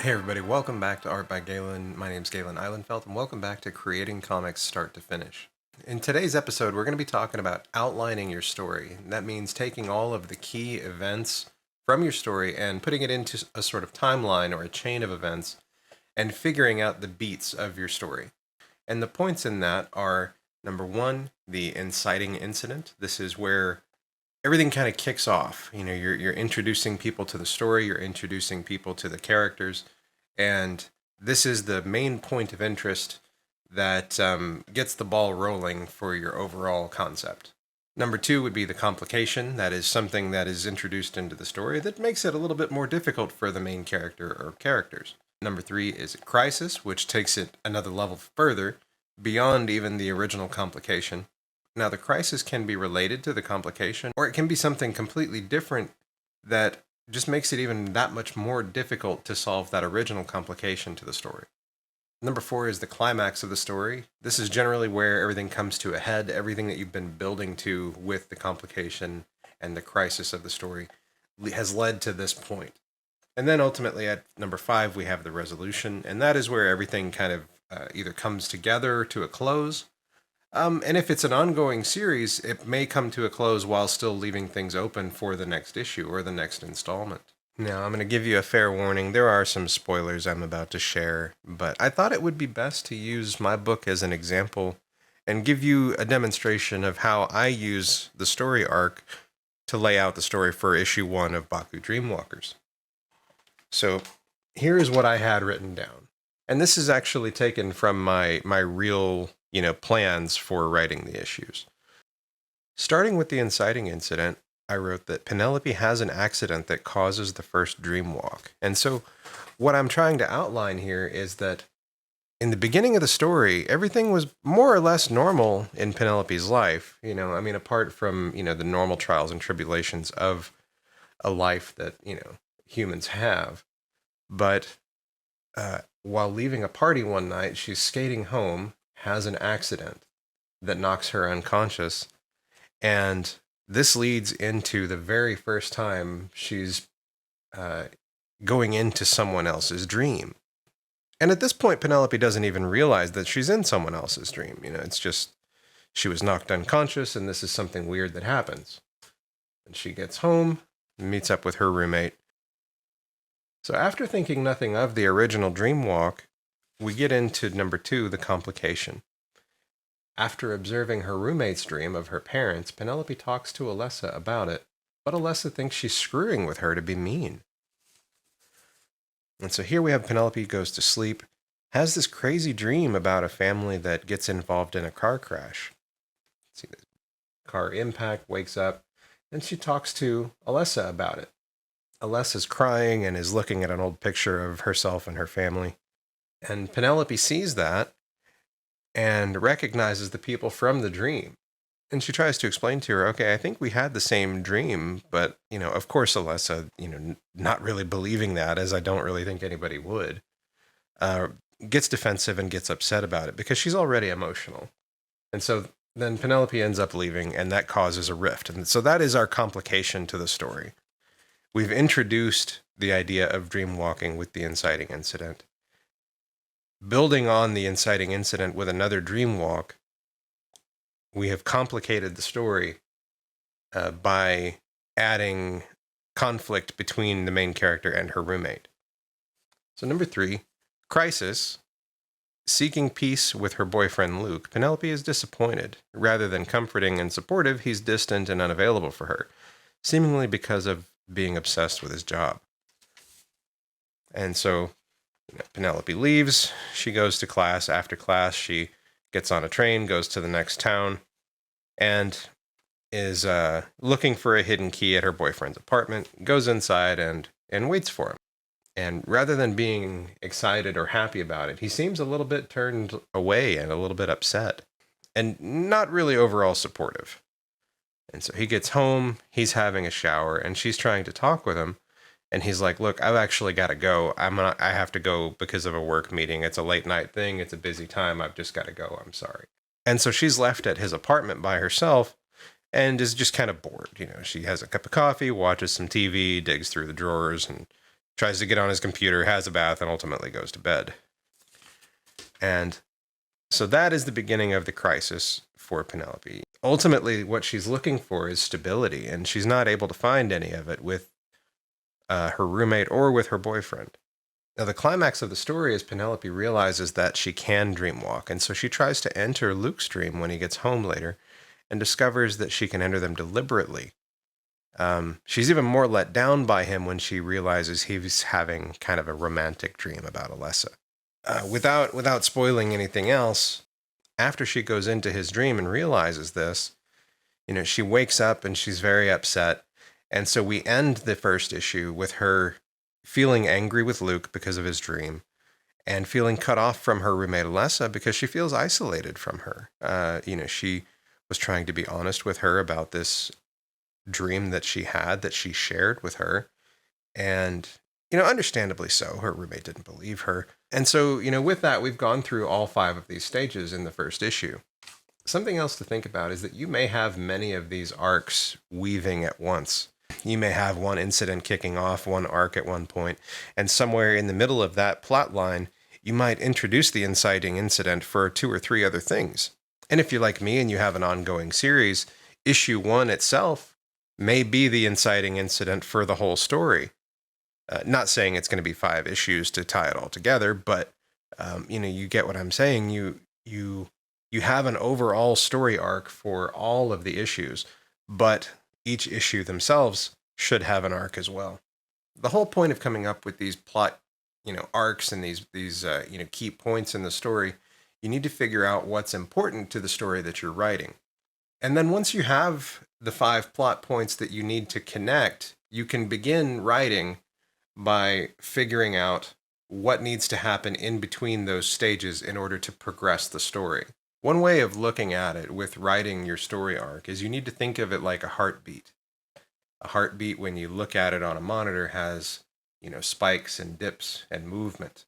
Hey everybody, welcome back to Art by Galen. My name's Galen Eilenfeld, and welcome back to Creating Comics Start to Finish. In today's episode, we're going to be talking about outlining your story. That means taking all of the key events from your story and putting it into a sort of timeline or a chain of events and figuring out the beats of your story. And the points in that are, number one, the inciting incident. This is where everything kind of kicks off. You're introducing people to the story, you're introducing people to the characters, and this is the main point of interest that gets the ball rolling for your overall concept. Number two would be the complication. That is something that is introduced into the story that makes it a little bit more difficult for the main character or characters. Number three is a crisis, which takes it another level further beyond even the original complication. Now, the crisis can be related to the complication, or it can be something completely different that just makes it even that much more difficult to solve that original complication to the story. Number four is the climax of the story. This is generally where everything comes to a head, everything that you've been building to with the complication and the crisis of the story has led to this point. And then ultimately at number five, we have the resolution, and that is where everything kind of either comes together to a close. And if it's an ongoing series, it may come to a close while still leaving things open for the next issue or the next installment. Now, I'm going to give you a fair warning. There are some spoilers I'm about to share, but I thought it would be best to use my book as an example and give you a demonstration of how I use the story arc to lay out the story for issue 1 of Baku Dreamwalkers. So here is what I had written down. And this is actually taken from my real plans for writing the issues. Starting with the inciting incident, I wrote that Penelope has an accident that causes the first dream walk. And so what I'm trying to outline here is that in the beginning of the story, everything was more or less normal in Penelope's life. Apart from, the normal trials and tribulations of a life that, humans have. But while leaving a party one night, she's skating home, has an accident that knocks her unconscious, and this leads into the very first time she's going into someone else's dream. And at this point, Penelope doesn't even realize that she's in someone else's dream. It's just she was knocked unconscious, and this is something weird that happens. And she gets home, meets up with her roommate. So after thinking nothing of the original dream walk, we get into number 2, the complication. After observing her roommate's dream of her parents, Penelope talks to Alessa about it, but Alessa thinks she's screwing with her to be mean. And so here we have Penelope goes to sleep, has this crazy dream about a family that gets involved in a car crash. See the car impact, wakes up, and she talks to Alessa about it. Alessa's crying and is looking at an old picture of herself and her family. And Penelope sees that and recognizes the people from the dream. And she tries to explain to her, okay, I think we had the same dream, but, of course, Alessa, not really believing that, as I don't really think anybody would, gets defensive and gets upset about it because she's already emotional. And so then Penelope ends up leaving, and that causes a rift. And so that is our complication to the story. We've introduced the idea of dream walking with the inciting incident. Building on the inciting incident with another dream walk, we have complicated the story by adding conflict between the main character and her roommate. So number 3, crisis. Seeking peace with her boyfriend Luke, Penelope is disappointed. Rather than comforting and supportive, he's distant and unavailable for her, seemingly because of being obsessed with his job. And so Penelope leaves. She goes to class. After class, she gets on a train, goes to the next town, and is looking for a hidden key at her boyfriend's apartment, goes inside and waits for him. And rather than being excited or happy about it, he seems a little bit turned away and a little bit upset and not really overall supportive. And so he gets home, he's having a shower, and she's trying to talk with him. And he's like, look, I've actually got to go. I have to go because of a work meeting. It's a late night thing. It's a busy time. I've just got to go. I'm sorry. And so she's left at his apartment by herself and is just kind of bored. She has a cup of coffee, watches some TV, digs through the drawers, and tries to get on his computer, has a bath, and ultimately goes to bed. And so that is the beginning of the crisis for Penelope. Ultimately, what she's looking for is stability, and she's not able to find any of it with her roommate or with her boyfriend. Now, the climax of the story is Penelope realizes that she can dreamwalk, and so she tries to enter Luke's dream when he gets home later and discovers that she can enter them deliberately. She's even more let down by him when she realizes he's having kind of a romantic dream about Alessa. Without spoiling anything else, after she goes into his dream and realizes this, she wakes up and she's very upset. And so we end the first issue with her feeling angry with Luke because of his dream and feeling cut off from her roommate Alessa because she feels isolated from her. She was trying to be honest with her about this dream that she had, that she shared with her. And, understandably so, her roommate didn't believe her. And so, with that, we've gone through all 5 of these stages in the first issue. Something else to think about is that you may have many of these arcs weaving at once. You may have one incident kicking off one arc at one point, and somewhere in the middle of that plot line, you might introduce the inciting incident for 2 or 3 other things. And if you're like me and you have an ongoing series, issue 1 itself may be the inciting incident for the whole story. Not saying it's going to be 5 issues to tie it all together, but you get what I'm saying. You have an overall story arc for all of the issues, but each issue themselves should have an arc as well. The whole point of coming up with these plot, arcs and these key points in the story, you need to figure out what's important to the story that you're writing. And then once you have the 5 plot points that you need to connect, you can begin writing by figuring out what needs to happen in between those stages in order to progress the story. One way of looking at it with writing your story arc is you need to think of it like a heartbeat. A heartbeat, when you look at it on a monitor, has, spikes and dips and movement.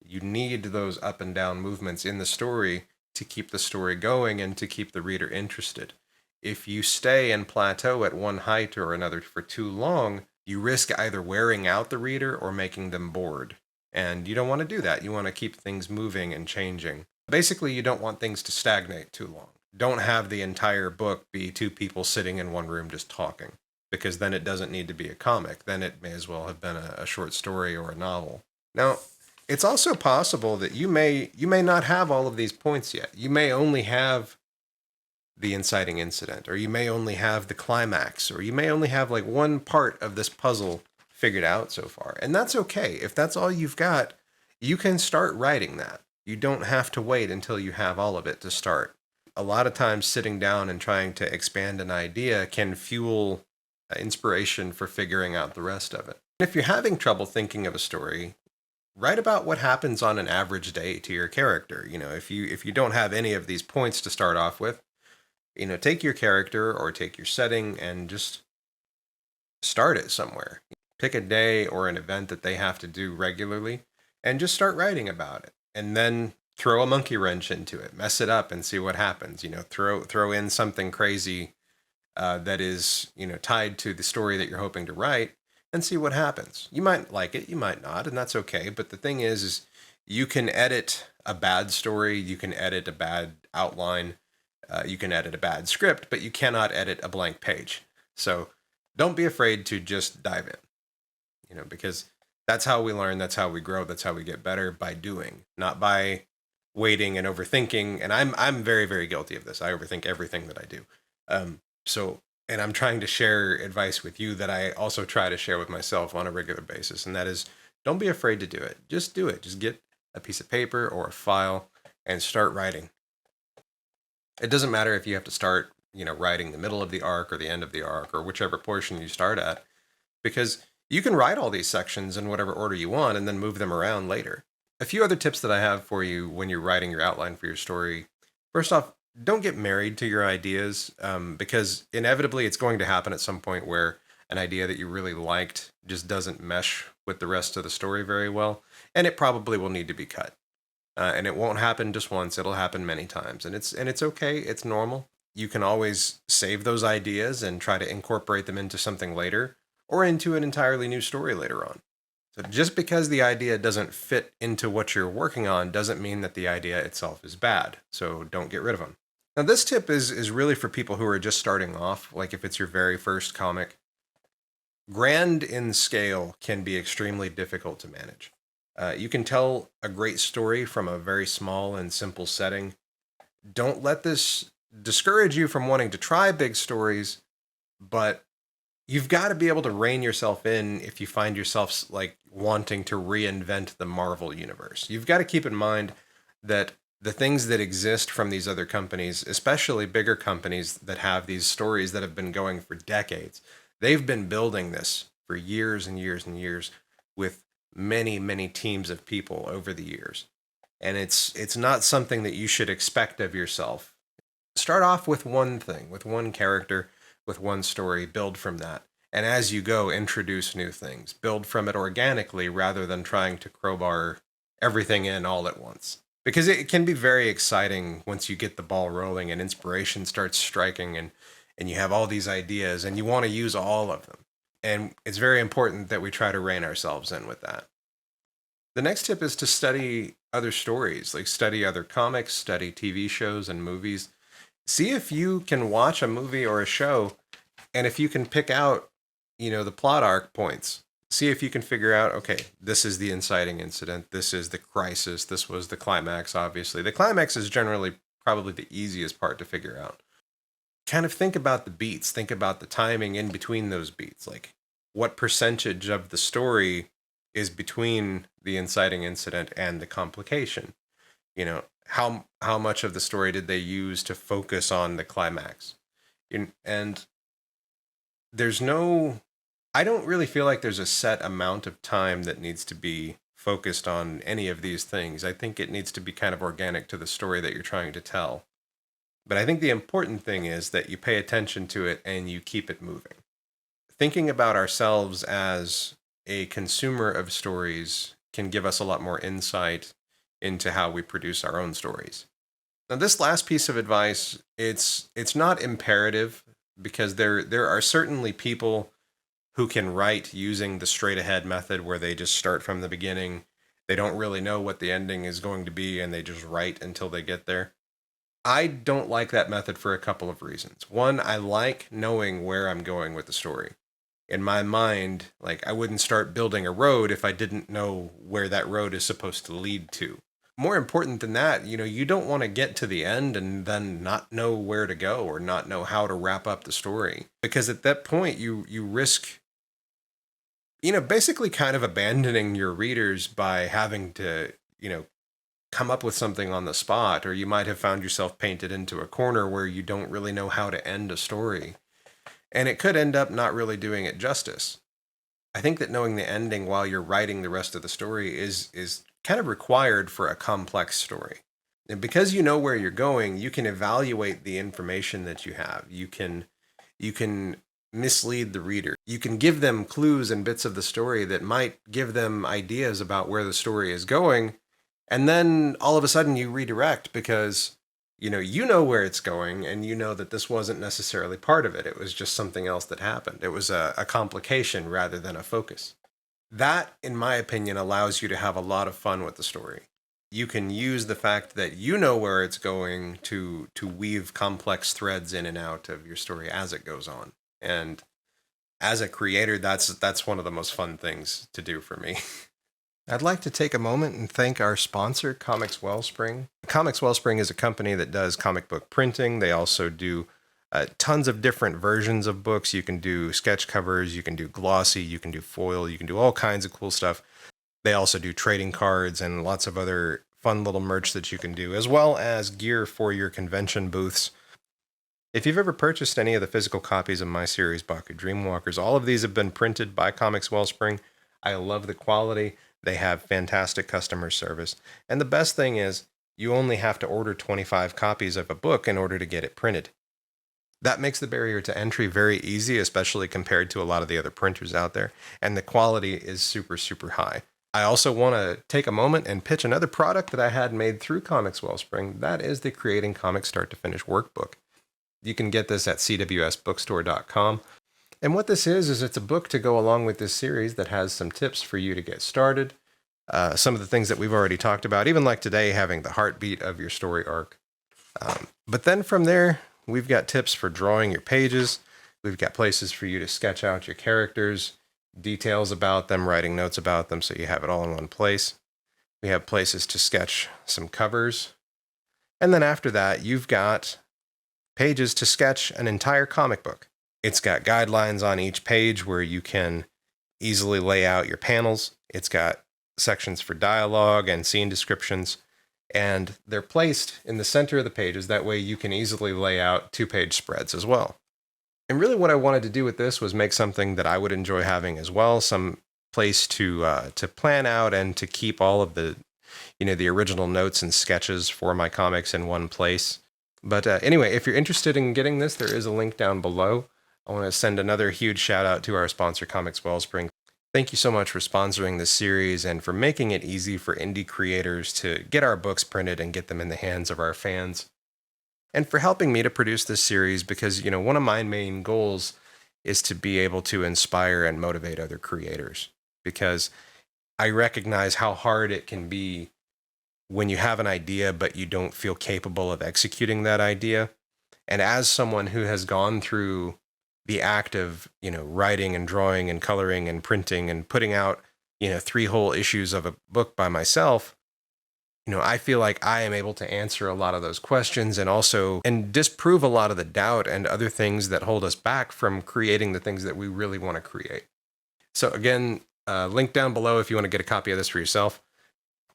You need those up and down movements in the story to keep the story going and to keep the reader interested. If you stay and plateau at one height or another for too long, you risk either wearing out the reader or making them bored. And you don't want to do that. You want to keep things moving and changing. Basically, you don't want things to stagnate too long. Don't have the entire book be 2 people sitting in one room just talking, because then it doesn't need to be a comic. Then it may as well have been a short story or a novel. Now, it's also possible that you may not have all of these points yet. You may only have the inciting incident, or you may only have the climax, or you may only have like one part of this puzzle figured out so far. And that's okay. If that's all you've got, you can start writing that. You don't have to wait until you have all of it to start. A lot of times sitting down and trying to expand an idea can fuel inspiration for figuring out the rest of it. If you're having trouble thinking of a story, write about what happens on an average day to your character. If you don't have any of these points to start off with, take your character or take your setting and just start it somewhere. Pick a day or an event that they have to do regularly and just start writing about it. And then throw a monkey wrench into it, mess it up and see what happens. Throw in something crazy that is, tied to the story that you're hoping to write and see what happens. You might like it, you might not, and that's okay. But the thing is you can edit a bad story, you can edit a bad outline, you can edit a bad script, but you cannot edit a blank page. So don't be afraid to just dive in, because that's how we learn, that's how we grow, that's how we get better, by doing, not by waiting and overthinking. And I'm very, very guilty of this. I overthink everything that I do. And I'm trying to share advice with you that I also try to share with myself on a regular basis. And that is, don't be afraid to do it. Just do it. Just get a piece of paper or a file and start writing. It doesn't matter if you have to start, writing the middle of the arc or the end of the arc or whichever portion you start at, because you can write all these sections in whatever order you want and then move them around later. A few other tips that I have for you when you're writing your outline for your story. First off, don't get married to your ideas, because inevitably it's going to happen at some point where an idea that you really liked just doesn't mesh with the rest of the story very well, and it probably will need to be cut. And it won't happen just once, it'll happen many times. And it's okay, it's normal. You can always save those ideas and try to incorporate them into something later, or into an entirely new story later on. So just because the idea doesn't fit into what you're working on doesn't mean that the idea itself is bad. So don't get rid of them. Now, this tip is really for people who are just starting off, like if it's your very first comic. Grand in scale can be extremely difficult to manage. You can tell a great story from a very small and simple setting. Don't let this discourage you from wanting to try big stories, but you've got to be able to rein yourself in if you find yourself like wanting to reinvent the Marvel universe. You've got to keep in mind that the things that exist from these other companies, especially bigger companies that have these stories that have been going for decades, they've been building this for years and years and years with many, many teams of people over the years. And it's not something that you should expect of yourself. Start off with one thing, with one character, with one story, build from that. And as you go, introduce new things. Build from it organically rather than trying to crowbar everything in all at once. Because it can be very exciting once you get the ball rolling and inspiration starts striking and you have all these ideas and you want to use all of them. And it's very important that we try to rein ourselves in with that. The next tip is to study other stories, like study other comics, study TV shows and movies. See if you can watch a movie or a show, and if you can pick out, the plot arc points. See if you can figure out, okay, this is the inciting incident, this is the crisis, this was the climax, obviously. The climax is generally probably the easiest part to figure out. Kind of think about the beats, think about the timing in between those beats, like what percentage of the story is between the inciting incident and the complication. How much of the story did they use to focus on the climax? And I don't really feel like there's a set amount of time that needs to be focused on any of these things. I think it needs to be kind of organic to the story that you're trying to tell. But I think the important thing is that you pay attention to it and you keep it moving. Thinking about ourselves as a consumer of stories can give us a lot more insight into how we produce our own stories. Now, this last piece of advice, it's not imperative because there are certainly people who can write using the straight ahead method where they just start from the beginning. They don't really know what the ending is going to be and they just write until they get there. I don't like that method for a couple of reasons. One, I like knowing where I'm going with the story. In my mind, like I wouldn't start building a road if I didn't know where that road is supposed to lead to. More important than that, you don't want to get to the end and then not know where to go or not know how to wrap up the story. Because at that point, you risk, basically kind of abandoning your readers by having to, come up with something on the spot, or you might have found yourself painted into a corner where you don't really know how to end a story. And it could end up not really doing it justice. I think that knowing the ending while you're writing the rest of the story is kind of required for a complex story. And because you know where you're going, you can evaluate the information that you have. You can mislead the reader. You can give them clues and bits of the story that might give them ideas about where the story is going. And then all of a sudden you redirect because you know where it's going and you know that this wasn't necessarily part of it. It was just something else that happened. It was a complication rather than a focus. That, in my opinion, allows you to have a lot of fun with the story. You can use the fact that you know where it's going to weave complex threads in and out of your story as it goes on. And as a creator, that's one of the most fun things to do for me. I'd like to take a moment and thank our sponsor, Comics Wellspring. Comics Wellspring is a company that does comic book printing. They also do tons of different versions of books. You can do sketch covers, you can do glossy, you can do foil, you can do all kinds of cool stuff. They also do trading cards and lots of other fun little merch that you can do, as well as gear for your convention booths. If you've ever purchased any of the physical copies of my series, Baku Dreamwalkers, all of these have been printed by Comics Wellspring. I love the quality. They have fantastic customer service. And the best thing is, you only have to order 25 copies of a book in order to get it printed. That makes the barrier to entry very easy, especially compared to a lot of the other printers out there. And the quality is super, super high. I also want to take a moment and pitch another product that I had made through Comics Wellspring. That is the Creating Comics Start to Finish workbook. You can get this at cwsbookstore.com. And what this is it's a book to go along with this series that has some tips for you to get started. Some of the things that we've already talked about, even like today, having the heartbeat of your story arc. But then from there, we've got tips for drawing your pages. We've got places for you to sketch out your characters, details about them, writing notes about them so you have it all in one place. We have places to sketch some covers. And then after that, you've got pages to sketch an entire comic book. It's got guidelines on each page where you can easily lay out your panels. It's got sections for dialogue and scene descriptions, and they're placed in the center of the pages. That way you can easily lay out 2-page spreads as well. And really what I wanted to do with this was make something that I would enjoy having as well, some place to plan out and to keep all of the, the original notes and sketches for my comics in one place. But anyway, if you're interested in getting this, there is a link down below. I want to send another huge shout out to our sponsor, Comics Wellspring. Thank you so much for sponsoring this series and for making it easy for indie creators to get our books printed and get them in the hands of our fans. And for helping me to produce this series, because, one of my main goals is to be able to inspire and motivate other creators. Because I recognize how hard it can be when you have an idea, but you don't feel capable of executing that idea. And as someone who has gone through the act of, writing and drawing and coloring and printing and putting out, 3 whole issues of a book by myself, I feel like I am able to answer a lot of those questions and disprove a lot of the doubt and other things that hold us back from creating the things that we really want to create. So again, link down below if you want to get a copy of this for yourself.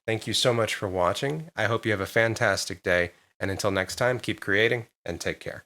Thank you so much for watching. I hope you have a fantastic day. And until next time, keep creating and take care.